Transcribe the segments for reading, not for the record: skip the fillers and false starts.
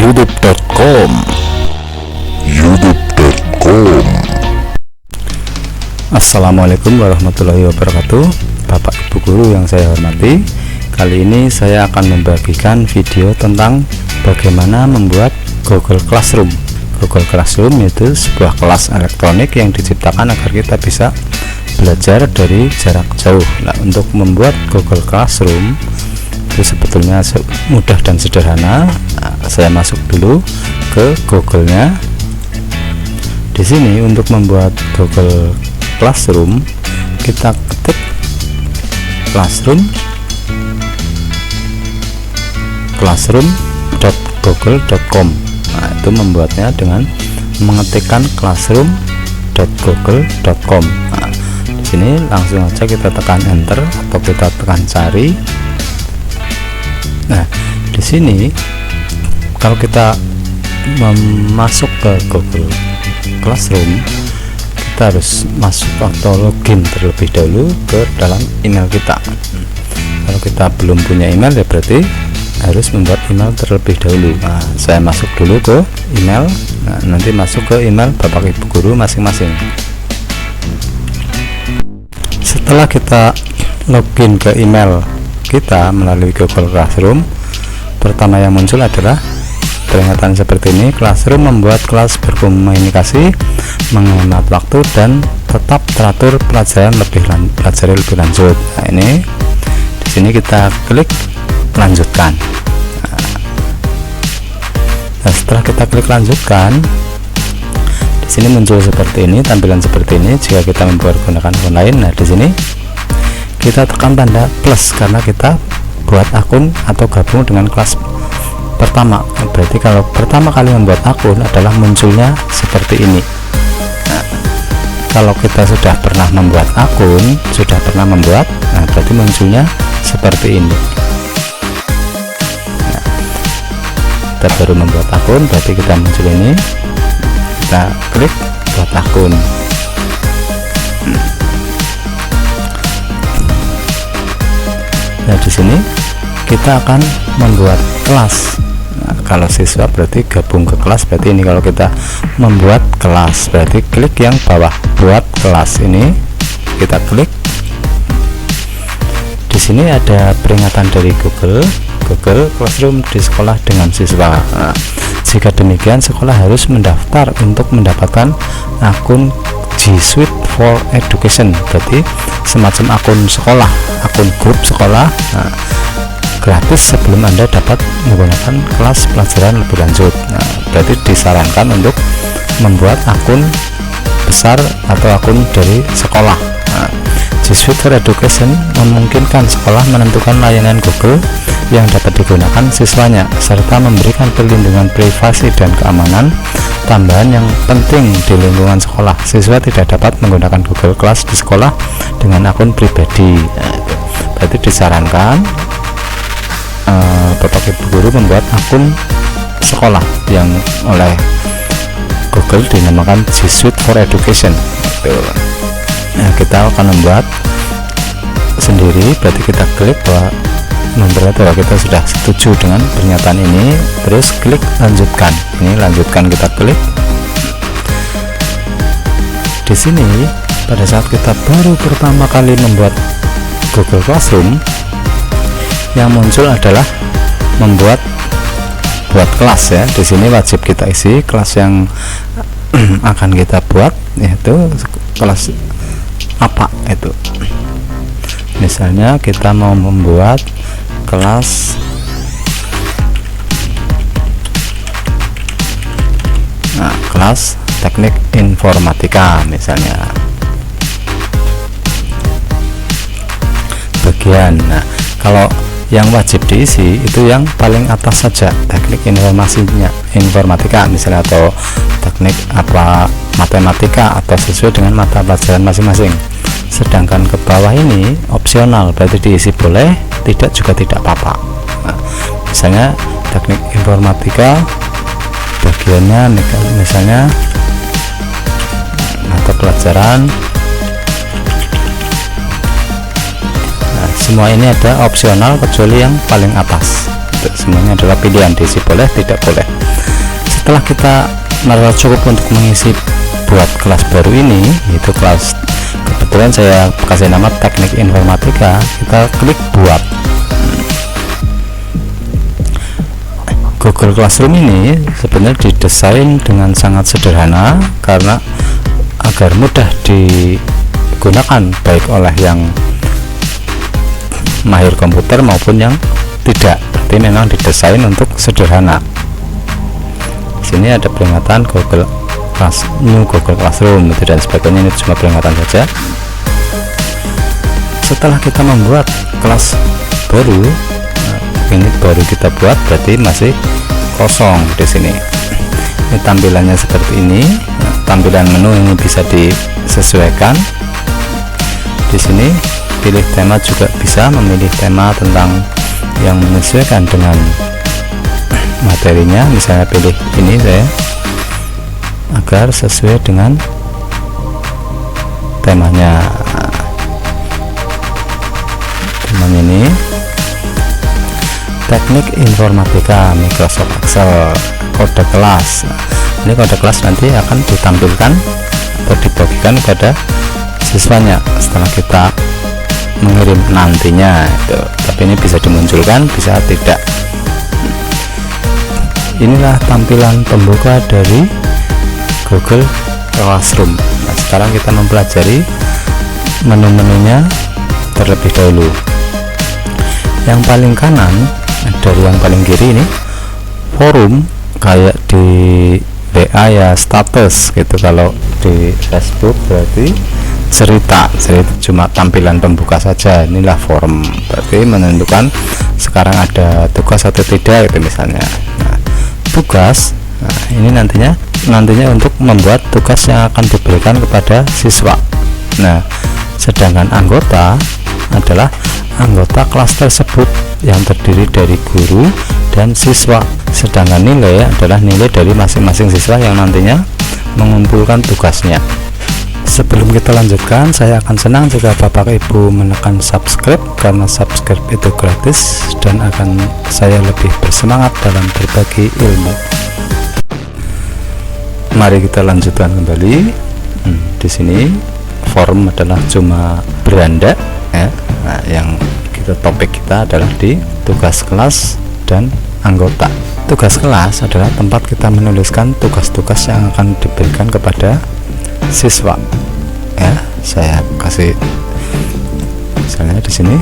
youtube.com. Assalamualaikum warahmatullahi wabarakatuh, Bapak Ibu guru yang saya hormati. Kali ini saya akan membagikan video tentang bagaimana membuat Google Classroom. Google Classroom itu sebuah kelas elektronik yang diciptakan agar kita bisa belajar dari jarak jauh. Nah, untuk membuat Google Classroom itu sebetulnya mudah dan sederhana. Nah, saya masuk dulu ke Google-nya. Di sini untuk membuat Google Classroom, kita ketik classroom.google.com. Nah, itu membuatnya dengan mengetikkan classroom.google.com. Nah, di sini langsung aja kita tekan enter atau kita tekan cari. Nah, di sini kalau kita masuk ke Google Classroom, kita harus masuk atau login terlebih dahulu ke dalam email kita. Kalau kita belum punya email ya berarti harus membuat email terlebih dahulu. Nah, saya masuk dulu ke email. Nah, nanti masuk ke email Bapak Ibu guru masing-masing. Setelah kita login ke email kita melalui Google Classroom, pertama yang muncul adalah peringatan seperti ini: Classroom membuat kelas berkomunikasi, menghemat waktu, dan tetap teratur pelajaran lebih lanjut. Nah, ini di sini kita klik lanjutkan. Nah, setelah kita klik lanjutkan, di sini muncul seperti ini, tampilan seperti ini jika kita mempergunakan akun lain. Nah, di sini kita tekan tanda plus karena kita buat akun atau gabung dengan kelas pertama. Berarti kalau pertama kali membuat akun adalah munculnya seperti ini. Nah, kalau kita sudah pernah membuat akun, nah berarti munculnya seperti ini. Nah, kita baru membuat akun, berarti kita muncul ini. Kita klik buat akun. Nah, di sini kita akan membuat kelas. Nah, kalau siswa berarti gabung ke kelas, berarti ini. Kalau kita membuat kelas berarti klik yang bawah, buat kelas, ini kita klik. Di sini ada peringatan dari Google Classroom di sekolah dengan siswa. Nah, jika demikian sekolah harus mendaftar untuk mendapatkan akun G Suite for Education, berarti semacam akun sekolah, akun grup sekolah. Nah, gratis sebelum Anda dapat menggunakan kelas pelajaran lebih lanjut. Nah, berarti disarankan untuk membuat akun besar atau akun dari sekolah. Nah, G Suite for Education memungkinkan sekolah menentukan layanan Google yang dapat digunakan siswanya serta memberikan perlindungan privasi dan keamanan tambahan yang penting di lingkungan sekolah. Siswa tidak dapat menggunakan Google Class di sekolah dengan akun pribadi. Nah, berarti disarankan Bapak Ibu guru membuat akun sekolah yang oleh Google dinamakan G Suite for Education. Nah, kita akan membuat sendiri, berarti kita klik bahwa kita sudah setuju dengan pernyataan ini, terus klik lanjutkan. Ini lanjutkan, kita klik. Di sini pada saat kita baru pertama kali membuat Google Classroom, yang muncul adalah buat kelas ya. Di sini wajib kita isi kelas yang akan kita buat, yaitu kelas apa itu. Misalnya kita mau membuat kelas kelas teknik informatika misalnya, bagian. Nah, kalau yang wajib diisi itu yang paling atas saja, teknik informatika misalnya, atau teknik apa matematika, atau sesuai dengan mata pelajaran masing-masing. Sedangkan ke bawah ini opsional, berarti diisi boleh, tidak juga tidak apa-apa. Nah, misalnya teknik informatika bagiannya misalnya mata pelajaran. Nah, semua ini ada opsional kecuali yang paling atas. semuanya adalah pilihan, diisi boleh tidak boleh. Setelah kita merasa cukup untuk mengisi buat kelas baru ini, yaitu kelas, kebetulan saya kasih nama teknik informatika, kita klik buat. Google Classroom ini sebenarnya didesain dengan sangat sederhana karena agar mudah digunakan baik oleh yang mahir komputer maupun yang tidak. Berarti memang didesain untuk sederhana. Sini ada peringatan New Google Classroom dan sebagainya, ini cuma peringatan saja. Setelah kita membuat kelas baru, ini baru kita buat, berarti masih kosong di sini. Ini tampilannya seperti ini. Tampilan menu ini bisa disesuaikan. Di sini pilih tema juga bisa, memilih tema tentang yang menyesuaikan dengan materinya. Misalnya pilih ini saya, agar sesuai dengan temanya. Temanya ini teknik informatika Microsoft Excel, kode kelas. Ini kode kelas nanti akan ditampilkan atau dibagikan kepada siswanya setelah kita mengirim nantinya itu. Tapi ini bisa dimunculkan, bisa tidak. Inilah tampilan pembuka dari Google Classroom. Nah, sekarang kita mempelajari menu-menunya terlebih dahulu. Yang paling kanan dari yang paling kiri ini forum, kayak di WA ya status gitu. Kalau di Facebook berarti cerita cuma tampilan pembuka saja. Inilah forum, berarti menentukan sekarang ada tugas atau tidak itu misalnya. Nah, tugas, nah ini nantinya untuk membuat tugas yang akan diberikan kepada siswa. Nah, sedangkan anggota adalah anggota kelas tersebut yang terdiri dari guru dan siswa, sedangkan nilai adalah nilai dari masing-masing siswa yang nantinya mengumpulkan tugasnya. Sebelum kita lanjutkan, saya akan senang jika Bapak Ibu menekan subscribe, karena subscribe itu gratis dan akan saya lebih bersemangat dalam berbagi ilmu. Mari kita lanjutkan kembali. Di sini forum adalah cuma beranda ya. Nah, yang topik kita adalah di tugas kelas dan anggota. Tugas kelas adalah tempat kita menuliskan tugas-tugas yang akan diberikan kepada siswa. Ya, saya kasih misalnya di sini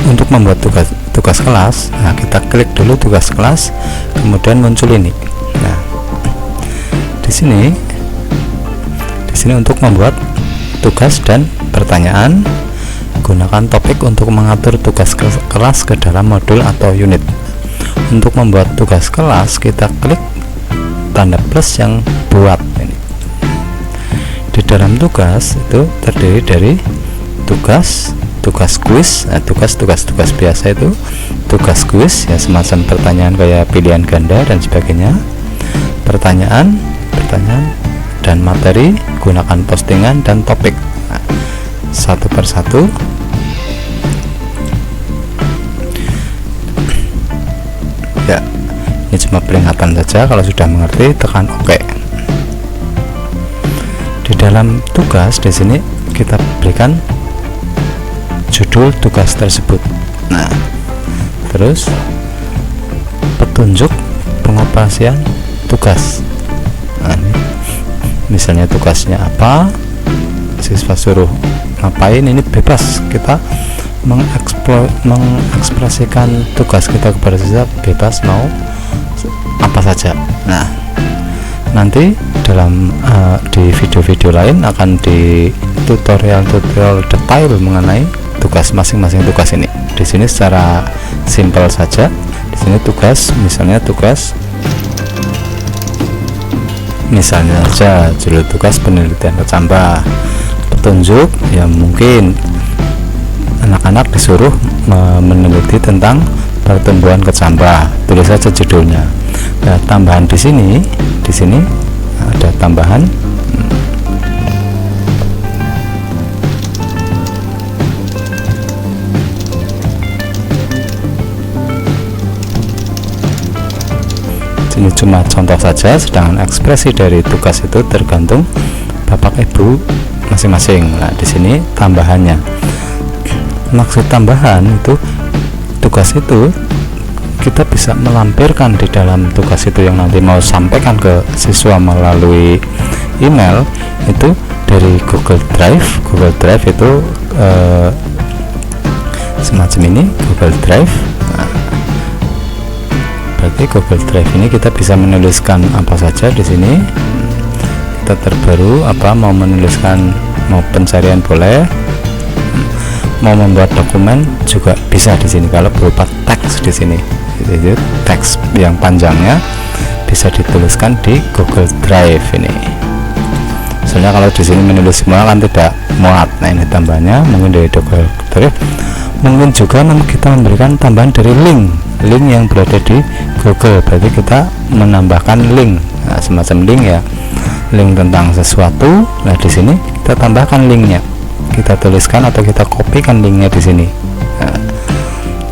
untuk membuat tugas kelas. Nah, kita klik dulu tugas kelas, kemudian muncul ini. Nah, di sini untuk membuat tugas dan pertanyaan, gunakan topik untuk mengatur tugas kelas ke dalam modul atau unit. Untuk membuat tugas kelas, kita klik tanda plus yang buat ini. Di dalam tugas itu terdiri dari tugas kuis. Nah, tugas biasa itu tugas kuis ya, semacam pertanyaan kayak pilihan ganda dan sebagainya. Pertanyaan dan materi, gunakan postingan dan topik. Nah, satu persatu. Ya, ini cuma peringatan saja. Kalau sudah mengerti, tekan OK. Di dalam tugas di sini kita berikan judul tugas tersebut. Nah, terus petunjuk pengoperasian tugas. Nah, ini misalnya tugasnya apa, siswa suruh ngapain, ini bebas. Kita mengekspresikan tugas kita kepada siswa bebas mau apa saja. Nah, nanti dalam di video-video lain akan di tutorial detail mengenai tugas masing-masing tugas ini. Di sini secara simpel saja. Di sini tugas, misalnya saja judul tugas penelitian kecambah. Petunjuk ya, mungkin anak-anak disuruh meneliti tentang pertumbuhan kecambah, tulis saja judulnya. Nah, tambahan di sini ada tambahan ini cuma contoh saja, sedangkan ekspresi dari tugas itu tergantung bapak ibu masing-masing. Nah, di sini tambahannya, maksud tambahan itu tugas itu kita bisa melampirkan di dalam tugas itu yang nanti mau sampaikan ke siswa melalui email itu dari Google Drive. Google Drive itu semacam ini, Google Drive. Nah, berarti Google Drive ini kita bisa menuliskan apa saja di sini. Kita terbaru mau menuliskan, mau pencarian boleh, mau membuat dokumen juga bisa di sini. Kalau berupa teks di sini, itu teks yang panjangnya bisa dituliskan di Google Drive ini. Soalnya kalau di sini menulis semua kan tidak muat. Nah, ini tambahnya mungkin dari Google Drive. Mungkin juga kita memberikan tambahan dari link yang berada di Google. Berarti kita menambahkan link, nah, semacam link ya, link tentang sesuatu. Nah, di sini kita tambahkan linknya, kita tuliskan atau kita kopikan linknya di sini. Nah,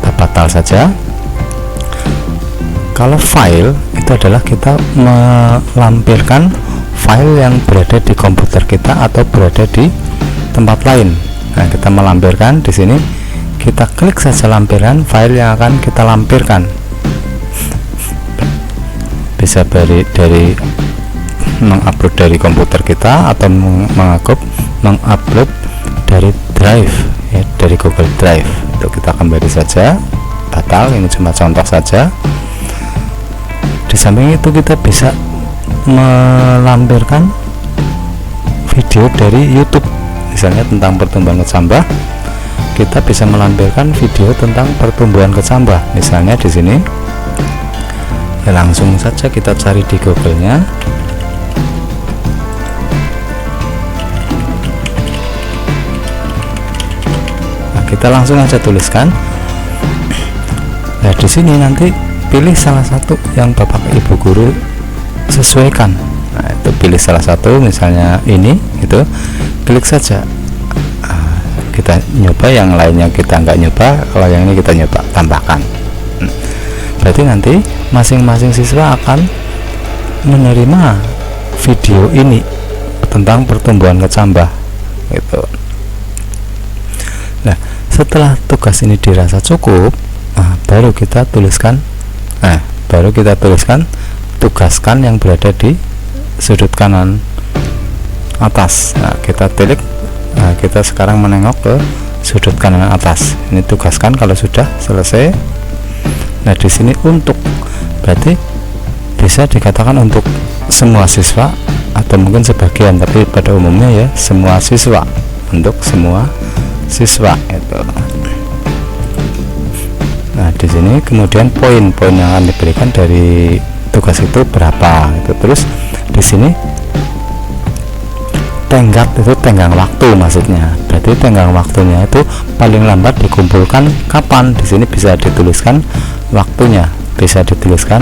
kita batal saja. Kalau file itu adalah kita melampirkan file yang berada di komputer kita atau berada di tempat lain. Nah, kita melampirkan di sini, kita klik saja lampiran file yang akan kita lampirkan. Bisa dari mengupload dari komputer kita atau mengupload dari drive ya, dari Google Drive. Itu kita kembali saja, batal. Ini cuma contoh saja. Di samping itu kita bisa melampirkan video dari YouTube, misalnya tentang pertumbuhan kecambah. Kita bisa melampirkan video tentang pertumbuhan kecambah, misalnya di sini. Ya, langsung saja kita cari di Google-nya. Nah, kita langsung aja tuliskan. Nah, di sini nanti pilih salah satu yang bapak ibu guru sesuaikan. Nah, itu pilih salah satu, misalnya ini, itu klik saja. Kita nyoba, yang lainnya kita nggak nyoba, kalau yang ini kita nyoba tambahkan. Berarti nanti masing-masing siswa akan menerima video ini tentang pertumbuhan kecambah gitu. Nah, setelah tugas ini dirasa cukup, baru kita tuliskan tugaskan yang berada di sudut kanan atas. Nah, kita klik. Nah, kita sekarang menengok ke sudut kanan atas. Ini tugaskan kalau sudah selesai. Nah, di sini untuk, berarti bisa dikatakan untuk semua siswa atau mungkin sebagian, tapi pada umumnya ya semua siswa, untuk semua siswa itu. Nah, di sini kemudian poin-poin yang akan diberikan dari tugas itu berapa itu. Terus di sini tenggat itu tenggang waktu maksudnya. Berarti tenggang waktunya itu paling lambat dikumpulkan kapan. Di sini bisa dituliskan waktunya, bisa dituliskan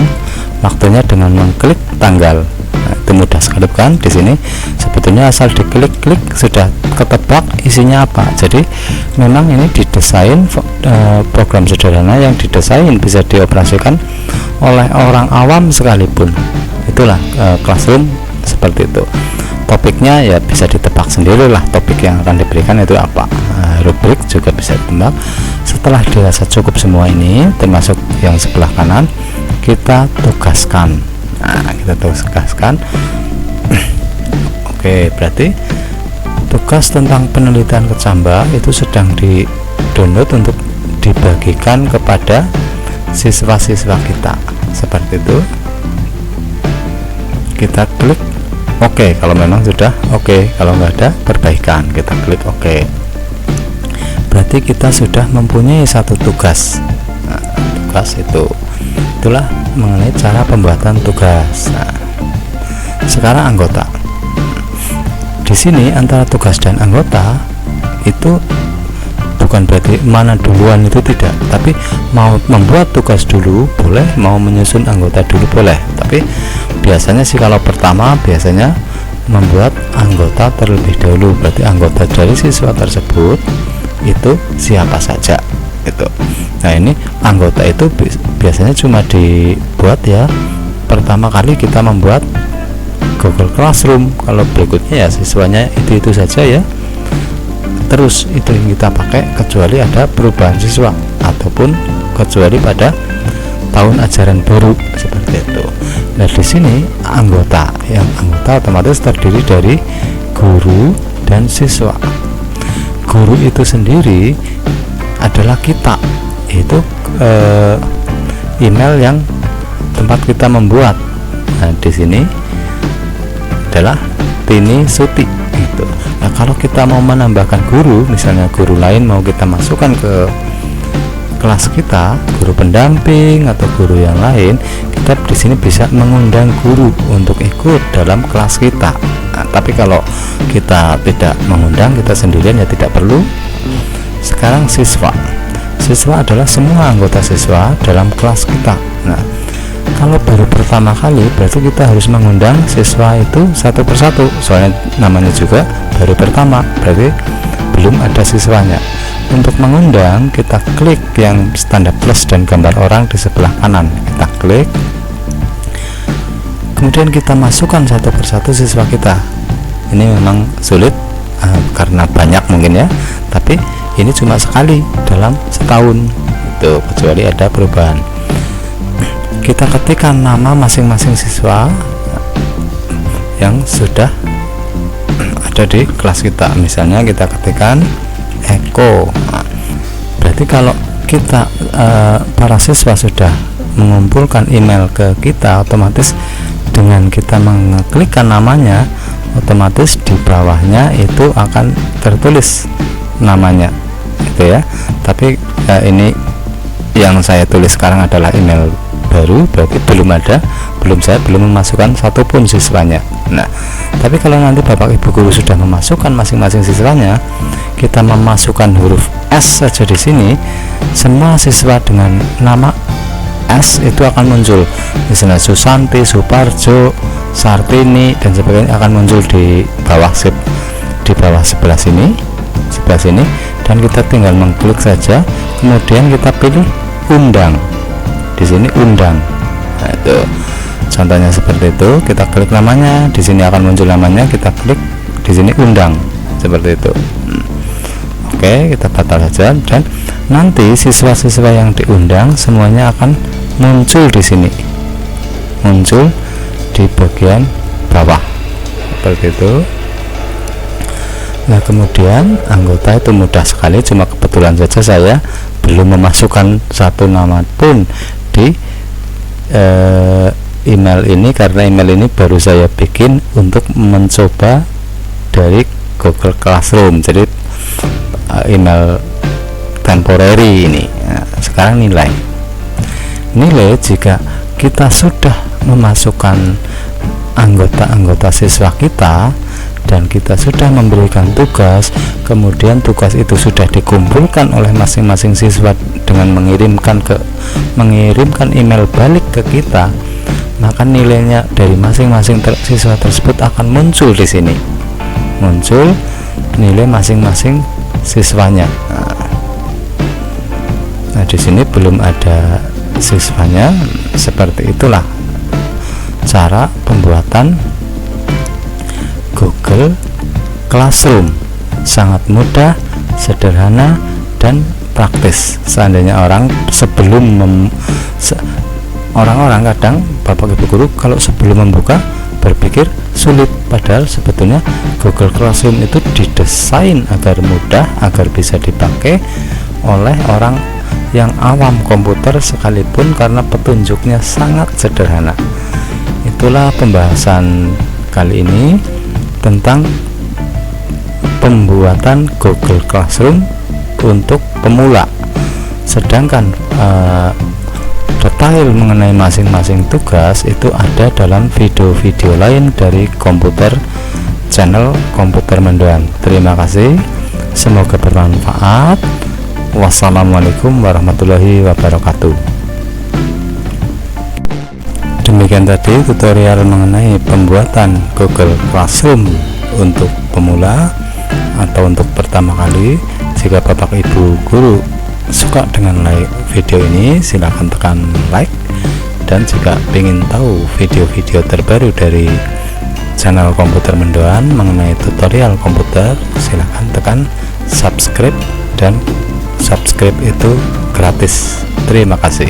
waktunya dengan mengklik tanggal. Nah, itu mudah sekali kan. Di sini sebetulnya asal diklik-klik sudah ketebak isinya apa. Jadi memang ini didesain program sederhana yang didesain bisa dioperasikan oleh orang awam sekalipun. Itulah Classroom seperti itu. Topiknya ya bisa ditebak sendiri lah, topik yang akan diberikan itu apa. Rubrik juga bisa ditebak. Setelah dirasa cukup semua ini, termasuk yang sebelah kanan, kita tugaskan. Nah, kita tugaskan. Oke, berarti tugas tentang penelitian kecambah itu sedang di-download untuk dibagikan kepada siswa-siswa kita. Seperti itu. Kita klik Oke, kalau memang sudah oke, kalau nggak ada perbaikan, kita klik oke. Berarti kita sudah mempunyai satu tugas. Nah, tugas itulah mengenai cara pembuatan tugas. Nah, sekarang anggota. Di sini antara tugas dan anggota itu bukan berarti mana duluan, itu tidak, tapi mau membuat tugas dulu boleh, mau menyusun anggota dulu boleh. Tapi biasanya sih kalau pertama biasanya membuat anggota terlebih dahulu. Berarti anggota dari siswa tersebut itu siapa saja itu. Nah, ini anggota itu biasanya cuma dibuat ya pertama kali kita membuat Google Classroom. Kalau berikutnya ya siswanya itu saja ya, terus itu yang kita pakai kecuali ada perubahan siswa ataupun kecuali pada tahun ajaran baru seperti itu. Nah di sini anggota otomatis terdiri dari guru dan siswa. Guru itu sendiri adalah kita, itu email yang tempat kita membuat. Nah di sini adalah Tini Suti gitu. Nah kalau kita mau menambahkan guru, misalnya guru lain mau kita masukkan ke kelas kita, guru pendamping atau guru yang lain, kita di sini bisa mengundang guru untuk ikut dalam kelas kita. Nah, tapi kalau kita tidak mengundang, kita sendirian ya tidak perlu. Sekarang siswa adalah semua anggota siswa dalam kelas kita. Nah kalau baru pertama kali berarti kita harus mengundang siswa itu satu persatu, soalnya namanya juga baru pertama, berarti belum ada siswanya. Untuk mengundang kita klik yang tanda plus dan gambar orang di sebelah kanan, kita klik, kemudian kita masukkan satu persatu siswa kita. Ini memang sulit karena banyak mungkin ya, tapi ini cuma sekali dalam setahun itu, kecuali ada perubahan. Kita ketikkan nama masing-masing siswa yang sudah ada di kelas kita. Misalnya kita ketikkan Eko. Nah, berarti kalau kita para siswa sudah mengumpulkan email ke kita, otomatis dengan kita mengklikkan namanya, otomatis di bawahnya itu akan tertulis namanya gitu ya. Tapi ini yang saya tulis sekarang adalah email baru, berarti saya belum memasukkan satupun siswanya. Nah tapi kalau nanti Bapak Ibu guru sudah memasukkan masing-masing siswanya, kita memasukkan huruf S saja di sini, semua siswa dengan nama S itu akan muncul. Misalnya Susanti, Suparjo, Sartini dan sebagainya akan muncul di bawah sebelah sini, dan kita tinggal mengklik saja, kemudian kita pilih undang. Di sini undang. Nah, itu contohnya seperti itu. Kita klik namanya, di sini akan muncul namanya, kita klik di sini undang seperti itu. Oke, kita batal saja, dan nanti siswa-siswa yang diundang semuanya akan muncul di sini, muncul di bagian bawah seperti itu. Nah kemudian anggota itu mudah sekali, cuma kebetulan saja saya belum memasukkan satu nama pun di email ini, karena email ini baru saya bikin untuk mencoba dari Google Classroom, jadi email temporary ini. Nah, sekarang nilai jika kita sudah memasukkan anggota-anggota siswa kita dan kita sudah memberikan tugas, kemudian tugas itu sudah dikumpulkan oleh masing-masing siswa dengan mengirimkan email balik ke kita, maka nilainya dari masing-masing siswa tersebut akan muncul di sini, muncul nilai masing-masing siswanya. Nah di sini belum ada siswanya. Seperti itulah cara pembuatan Google Classroom, sangat mudah, sederhana, dan praktis. Seandainya orang orang-orang kadang Bapak Ibu guru kalau sebelum membuka berpikir sulit, padahal sebetulnya Google Classroom itu didesain agar mudah, agar bisa dipakai oleh orang yang awam komputer sekalipun, karena petunjuknya sangat sederhana. Itulah pembahasan kali ini tentang pembuatan Google Classroom untuk pemula. Sedangkan detail mengenai masing-masing tugas itu ada dalam video-video lain dari channel Komputer Mendoan. Terima kasih, semoga bermanfaat. Wassalamualaikum warahmatullahi wabarakatuh. Demikian tadi tutorial mengenai pembuatan Google Classroom untuk pemula atau untuk pertama kali. Jika Bapak Ibu guru suka dengan video ini, silahkan tekan like dan jika ingin tahu video-video terbaru dari channel Komputer Mendoan mengenai tutorial komputer, silahkan tekan subscribe, dan subscribe itu gratis. Terima kasih.